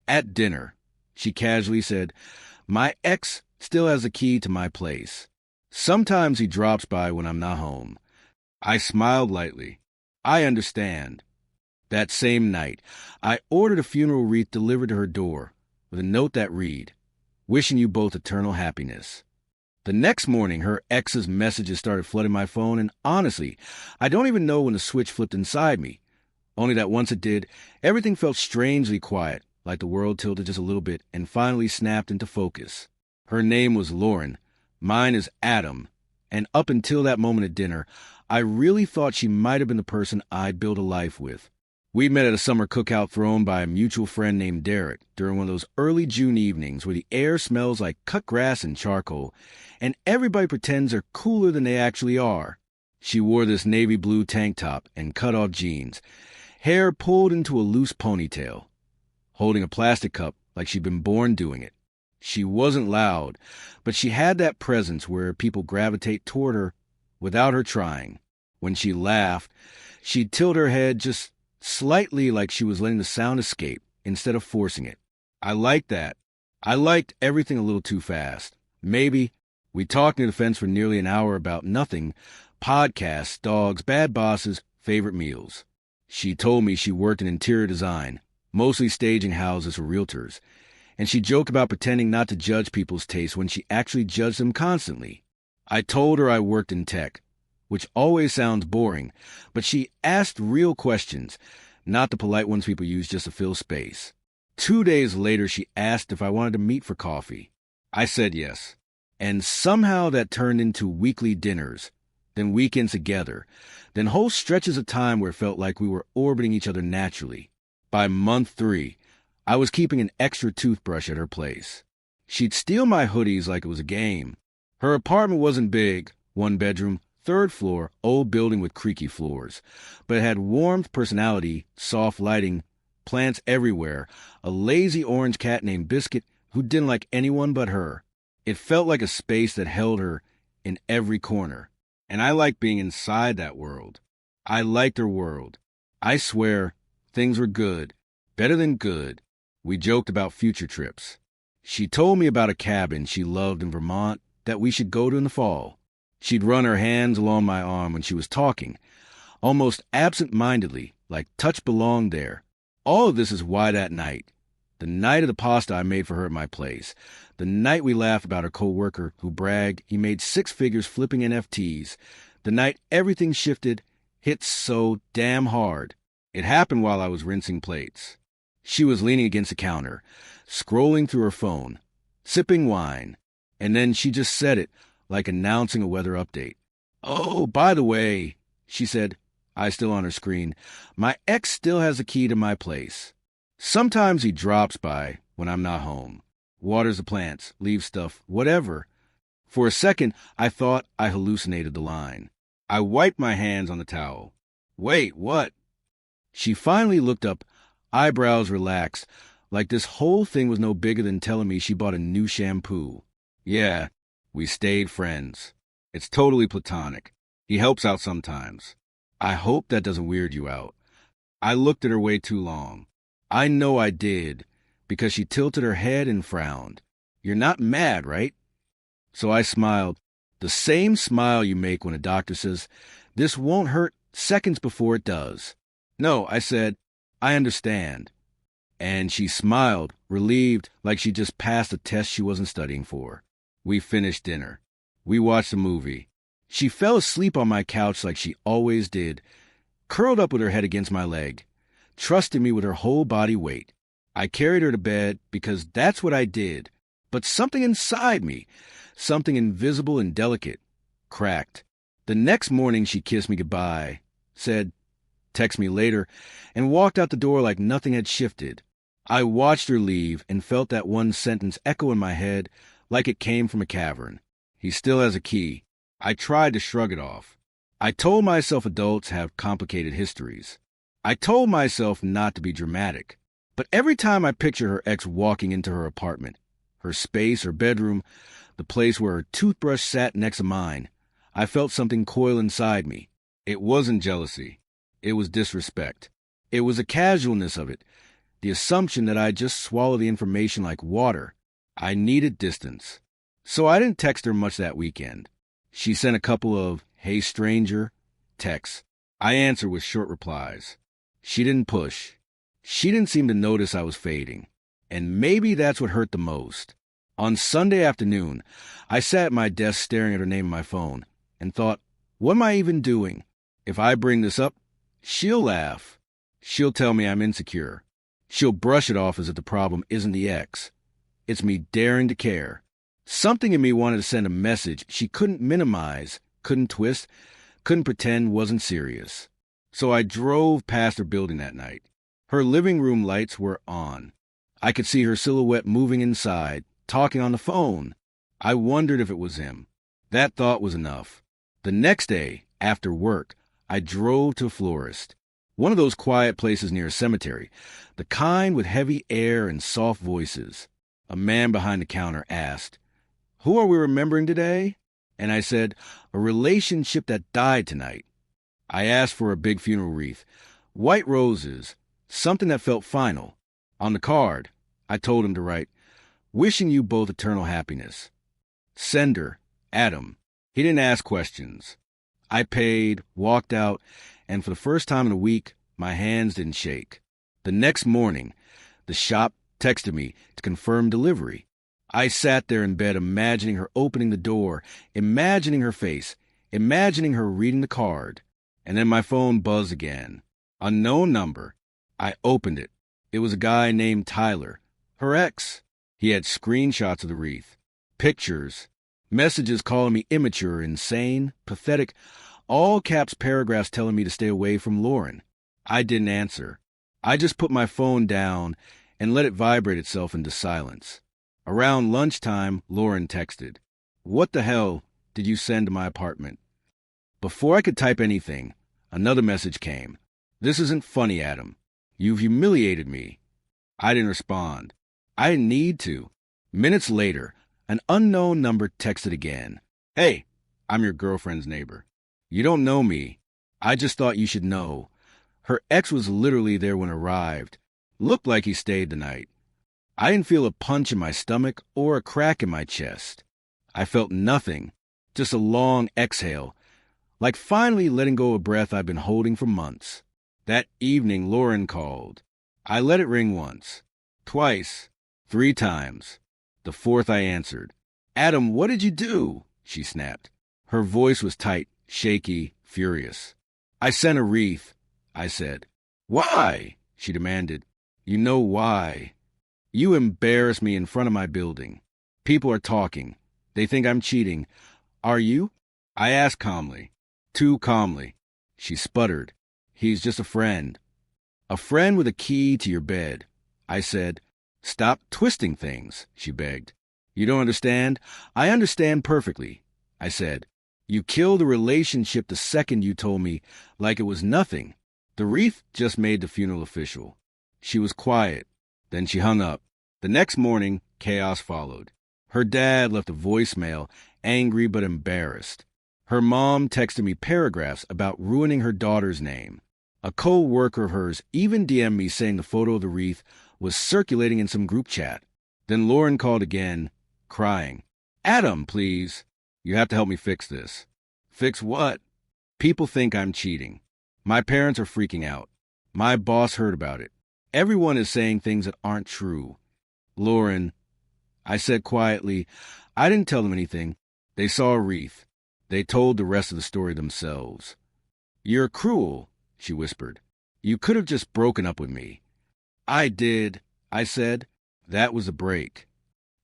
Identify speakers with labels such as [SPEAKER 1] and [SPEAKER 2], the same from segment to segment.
[SPEAKER 1] At dinner, she casually said, "My ex still has the key to my place. Sometimes he drops by when I'm not home." I smiled lightly. I understand. That same night, I ordered a funeral wreath delivered to her door with a note that read, "Wishing you both eternal happiness." The next morning, her ex's messages started flooding my phone, and honestly, I don't even know when the switch flipped inside me. Only that once it did, everything felt strangely quiet, like the world tilted just a little bit and finally snapped into focus. Her name was Lauren. Mine is Adam. And up until that moment at dinner, I really thought she might have been the person I'd build a life with. We met at a summer cookout thrown by a mutual friend named Derek during one of those early June evenings where the air smells like cut grass and charcoal, and everybody pretends they're cooler than they actually are. She wore this navy blue tank top and cut-off jeans, hair pulled into a loose ponytail, holding a plastic cup like she'd been born doing it. She wasn't loud, but she had that presence where people gravitate toward her without her trying. When she laughed, she'd tilt her head just slightly like she was letting the sound escape instead of forcing it. I liked that. I liked everything a little too fast. Maybe. We talked near the fence for nearly an hour about nothing: podcasts, dogs, bad bosses, favorite meals. She told me she worked in interior design, mostly staging houses for realtors, and she joked about pretending not to judge people's tastes when she actually judged them constantly. I told her I worked in tech, which always sounds boring, but she asked real questions, not the polite ones people use just to fill space. 2 days later, she asked if I wanted to meet for coffee. I said yes, and somehow that turned into weekly dinners, then weekends together, then whole stretches of time where it felt like we were orbiting each other naturally. By month 3, I was keeping an extra toothbrush at her place. She'd steal my hoodies like it was a game. Her apartment wasn't big, 1 bedroom, 3rd floor, old building with creaky floors, but it had warmth, personality, soft lighting, plants everywhere, a lazy orange cat named Biscuit who didn't like anyone but her. It felt like a space that held her in every corner, and I liked being inside that world. I liked her world. I swear, things were good, better than good. We joked about future trips. She told me about a cabin she loved in Vermont that we should go to in the fall. She'd run her hands along my arm when she was talking, almost absent-mindedly, like touch belonged there. All of this is why that night, the night of the pasta I made for her at my place, the night we laughed about her co-worker who bragged he made 6 figures flipping NFTs, the night everything shifted, hit so damn hard. It happened while I was rinsing plates. She was leaning against the counter, scrolling through her phone, sipping wine, and then she just said it, like announcing a weather update. "Oh, by the way," she said, eyes still on her screen, "my ex still has the key to my place. Sometimes he drops by when I'm not home, waters the plants, leaves stuff, whatever." For a second, I thought I hallucinated the line. I wiped my hands on the towel. "Wait, what?" She finally looked up, eyebrows relaxed, like this whole thing was no bigger than telling me she bought a new shampoo. "Yeah, we stayed friends. It's totally platonic. He helps out sometimes. I hope that doesn't weird you out." I looked at her way too long. I know I did, because she tilted her head and frowned. "You're not mad, right?" So I smiled, the same smile you make when a doctor says, "This won't hurt," seconds before it does. "No," I said, "I understand." And she smiled, relieved, like she just passed a test she wasn't studying for. We finished dinner. We watched a movie. She fell asleep on my couch like she always did, curled up with her head against my leg, trusting me with her whole body weight. I carried her to bed because that's what I did. But something inside me, something invisible and delicate, cracked. The next morning she kissed me goodbye, said, "Text me later," and walked out the door like nothing had shifted. I watched her leave and felt that one sentence echo in my head like it came from a cavern. "He still has a key." I tried to shrug it off. I told myself adults have complicated histories. I told myself not to be dramatic. But every time I picture her ex walking into her apartment, her space, her bedroom, the place where her toothbrush sat next to mine, I felt something coil inside me. It wasn't jealousy. It was disrespect. It was a casualness of it, the assumption that I'd just swallow the information like water. I needed distance. So I didn't text her much that weekend. She sent a couple of "Hey stranger" texts. I answered with short replies. She didn't push. She didn't seem to notice I was fading. And maybe that's what hurt the most. On Sunday afternoon, I sat at my desk staring at her name on my phone and thought, what am I even doing? If I bring this up, she'll laugh. She'll tell me I'm insecure. She'll brush it off as if the problem isn't the ex. It's me daring to care. Something in me wanted to send a message she couldn't minimize, couldn't twist, couldn't pretend wasn't serious. So I drove past her building that night. Her living room lights were on. I could see her silhouette moving inside, talking on the phone. I wondered if it was him. That thought was enough. The next day, after work, I drove to a florist. One of those quiet places near a cemetery, the kind with heavy air and soft voices. A man behind the counter asked, "Who are we remembering today?" And I said, "A relationship that died tonight." I asked for a big funeral wreath, white roses, something that felt final. On the card, I told him to write, "Wishing you both eternal happiness." Sender, Adam. He didn't ask questions. I paid, walked out, and for the first time in a week, my hands didn't shake. The next morning, the shop texted me to confirm delivery. I sat there in bed imagining her opening the door, imagining her face, imagining her reading the card. And then my phone buzzed again. Unknown number. I opened it. It was a guy named Tyler, her ex. He had screenshots of the wreath, pictures, messages calling me immature, insane, pathetic, all caps paragraphs telling me to stay away from Lauren. I didn't answer. I just put my phone down and let it vibrate itself into silence. Around lunchtime, Lauren texted, "What the hell did you send to my apartment?" Before I could type anything, another message came. "This isn't funny, Adam. You've humiliated me." I didn't respond. I didn't need to. Minutes later, an unknown number texted again. "Hey, I'm your girlfriend's neighbor. You don't know me. I just thought you should know." Her ex was literally there when it arrived. Looked like he stayed the night. I didn't feel a punch in my stomach or a crack in my chest. I felt nothing, just a long exhale, like finally letting go of a breath I'd been holding for months. That evening, Lauren called. I let it ring once, twice, 3 times. The fourth I answered. "Adam, what did you do?" she snapped. Her voice was tight, shaky, furious. "I sent a wreath," I said. "Why?" she demanded. "You know why. You embarrass me in front of my building. People are talking. They think I'm cheating. Are you?" I asked calmly. Too calmly. She sputtered. "He's just a friend." "A friend with a key to your bed." I said. "Stop twisting things," she begged. "You don't understand?" "I understand perfectly," I said. "You killed a relationship the second you told me, like it was nothing." The wreath just made the funeral official. She was quiet. Then she hung up. The next morning, chaos followed. Her dad left a voicemail, angry but embarrassed. Her mom texted me paragraphs about ruining her daughter's name. A co-worker of hers even DM'd me saying the photo of the wreath was circulating in some group chat. Then Lauren called again, crying. "Adam, please. You have to help me fix this." "Fix what?" "People think I'm cheating. My parents are freaking out. My boss heard about it. Everyone is saying things that aren't true." "Lauren," I said quietly, "I didn't tell them anything. They saw a wreath. They told the rest of the story themselves." "You're cruel," she whispered. "You could have just broken up with me." "I did," I said. That was a break.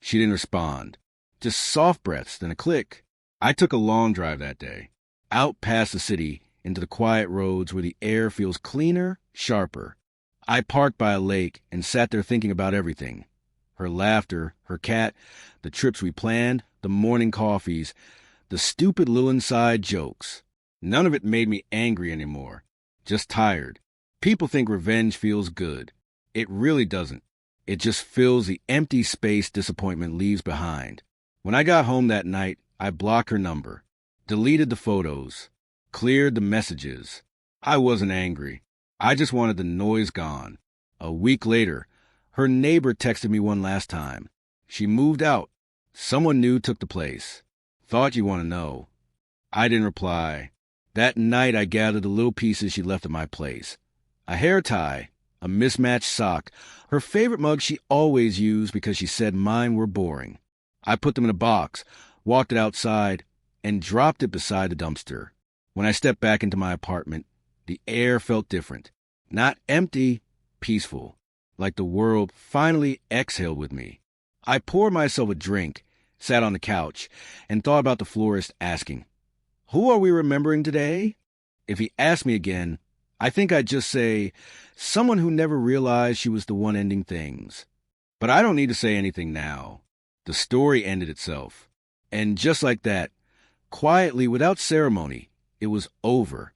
[SPEAKER 1] She didn't respond. Just soft breaths, then a click. I took a long drive that day, out past the city into the quiet roads where the air feels cleaner, sharper. I parked by a lake and sat there thinking about everything. Her laughter, her cat, the trips we planned, the morning coffees, the stupid little inside jokes. None of it made me angry anymore, just tired. People think revenge feels good. It really doesn't. It just fills the empty space disappointment leaves behind. When I got home that night, I blocked her number, deleted the photos, cleared the messages. I wasn't angry. I just wanted the noise gone. A week later, her neighbor texted me one last time. She moved out. Someone new took the place. Thought you want to know. I didn't reply. That night, I gathered the little pieces she left at my place. A hair tie, a mismatched sock, her favorite mug she always used because she said mine were boring. I put them in a box, walked it outside, and dropped it beside the dumpster. When I stepped back into my apartment, the air felt different. Not empty, peaceful, like the world finally exhaled with me. I poured myself a drink, sat on the couch, and thought about the florist asking, "Who are we remembering today?" If he asked me again, I think I'd just say, someone who never realized she was the one ending things. But I don't need to say anything now. The story ended itself. And just like that, quietly, without ceremony, it was over.